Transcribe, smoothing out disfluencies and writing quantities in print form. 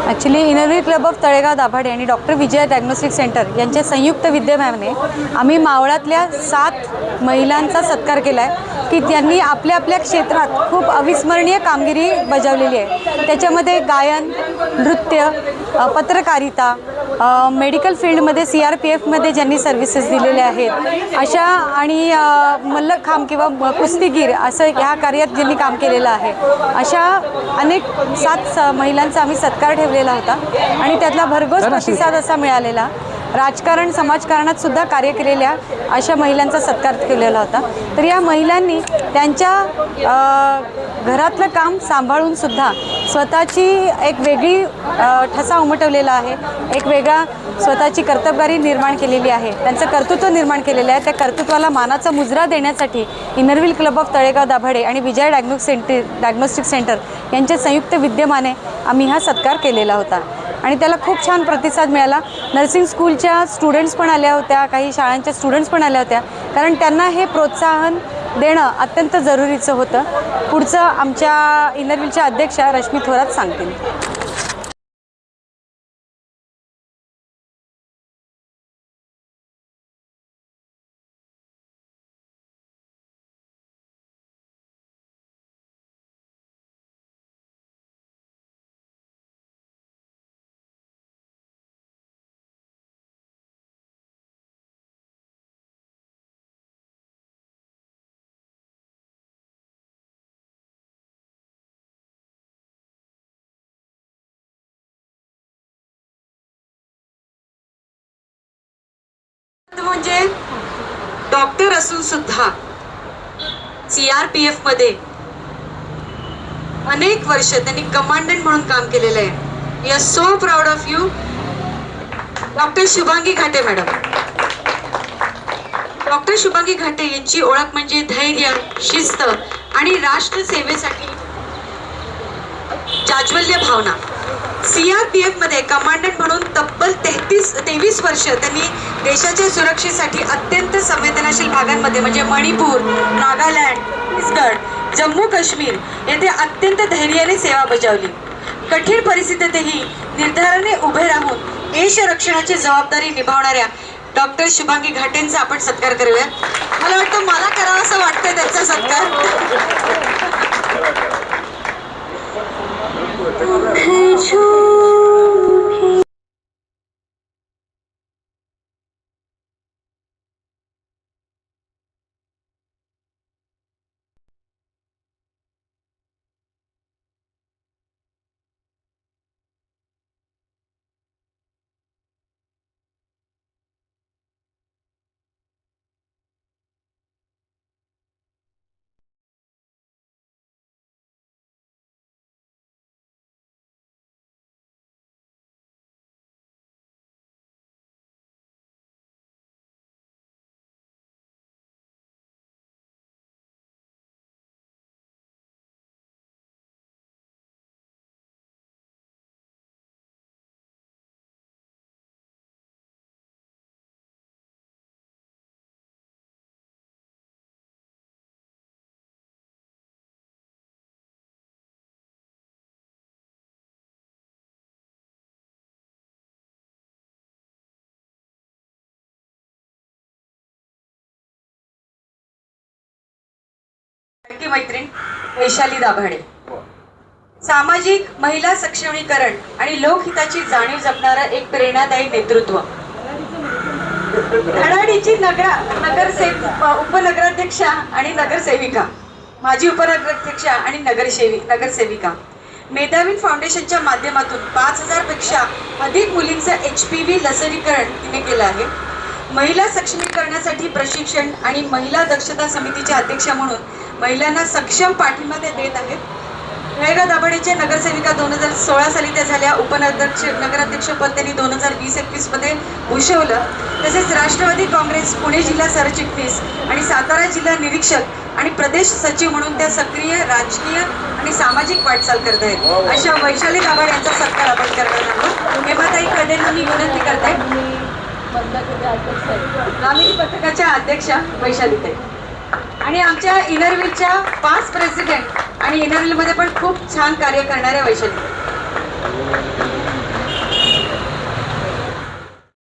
Actually Inner Wheel club of Talegaon Dabhade आणि doctor Vijaya diagnostic centre यांच्या संयुक्त विद्यमाने आम्ही मावळातल्या 7 महिलांचा सत्कार केला आहे की त्यांनी आपल्या आपल्या क्षेत्रात खूप अविस्मरणीय कामगिरी बजावलेली आहे। त्याच्यामध्ये गायन, नृत्य, पत्रकारिता, मेडिकल फील्डमध्ये CRPFमध्ये ज्यांनी सर्व्हिसेस दिलेले आहेत अशा आणि मल्लखांब किंवा कुस्तीगीर असं ह्या कार्यात ज्यांनी काम केलेलं आहे अशा अनेक 7 महिलांचा आम्ही सत्कार ठेवलेला होता आणि त्यातला भरघोस प्रतिसाद असा मिळालेला। राजकारण, समाजकारणात सुद्धा कार्य केलेल्या अशा महिलांचा सत्कार केलेला होता। तर या महिलांनी त्यांच्या घरातलं काम सांभाळून सुद्धा स्वतःची एक वेगळी ठसा उमटवलेला आहे, एक वेगळा स्वतःची कर्तबगारी निर्माण केलेली आहे, त्यांचं कर्तृत्व निर्माण केलेलं आहे। त्या कर्तृत्वाला मानाचा मुजरा देण्यासाठी Inner Wheel club of Talegaon Dabhade आणि विजय डायग्नोस्टिक सेंटर यांच्या संयुक्त विद्यमाने आम्ही हा सत्कार केलेला होता आणि त्याला खूप छान प्रतिसाद मिळाला। नर्सिंग स्कूलच्या स्टुडंट्स पण आल्या होत्या, काही शाळांच्या स्टुडंट्स पण आल्या होत्या, कारण त्यांना हे प्रोत्साहन देणं अत्यंत जरुरीचं होतं। पुढचं आमच्या इनरव्हीलच्या अध्यक्षा रश्मी थोरात सांगतील। म्हणजे डॉक्टर असून सुद्धा CRPF मध्ये अनेक वर्ष त्यांनी कमांडंट म्हणून काम केलेलं आहे। We are so proud of you doctor Shubhangi Ghate madam. Doctor Shubhangi Ghate यांची ओळख म्हणजे धैर्य, शिस्त आणि राष्ट्रसेवेसाठी जाज्वल्य भावना। CRPF मध्ये कमांडंट म्हणून तब्बल 23 वर्ष त्यांनी देशाच्या सुरक्षेसाठी अत्यंत संवेदनशील भागांमध्ये म्हणजे मणिपूर, नागालँड, छत्तीसगड, जम्मू काश्मीर येथे अत्यंत धैर्याने सेवा बजावली। कठीण परिस्थितीतही निर्धाराने उभे राहून देश रक्षणाची जबाबदारी निभावणाऱ्या डॉक्टर शुभांगी घाटेंचा आपण सत्कार करूया। मला वाटतं मला करावं असं वाटतंय त्यांचा सत्कार। मैत्रीण वैशाली दाभाडे। सामाजिक, महिला सक्षमीकरण आणि लोकहिताची जाणीव जपणारं एक प्रेरणादायी नेतृत्व। धडाडीची उपनगराध्यक्षा आणि नगरसेविका, माजी उपनगराध्यक्षा आणि नगरसेविका। मेधावी फाउंडेशनच्या माध्यमातून 5000 पेक्षा अधिक मुलींचं HPV लसीकरण तिने केलं आहे। महिला सक्षमीकरणासाठी प्रशिक्षण आणि महिला दक्षता समितीच्या अध्यक्षा म्हणून महिलांना सक्षम पाठिंबा देत आहेत। तळेगाव दाभाडेच्या नगरसेविका 2016 साली त्या झाल्या। नगराध्यक्ष पद त्यांनी 2020-21 मध्ये भूषवलं। तसेच राष्ट्रवादी काँग्रेस पुणे जिल्हा सरचिटणीस आणि सातारा जिल्हा निरीक्षक आणि प्रदेश सचिव म्हणून त्या सक्रिय राजकीय आणि सामाजिक वाटचाल करत आहेत। अशा वैशाली दाभाडे यांचा सत्कार आपण करणार आहोत। हेमाताई खडेंना मी विनंती करते। ग्रामीण पथकाच्या अध्यक्षा वैशालीताई आणि आमच्या इनरव्हीलच्या 5 प्रेसिडेंट आणि इनरव्हीलमध्ये पण खूप छान कार्य करणाऱ्या वैशाली।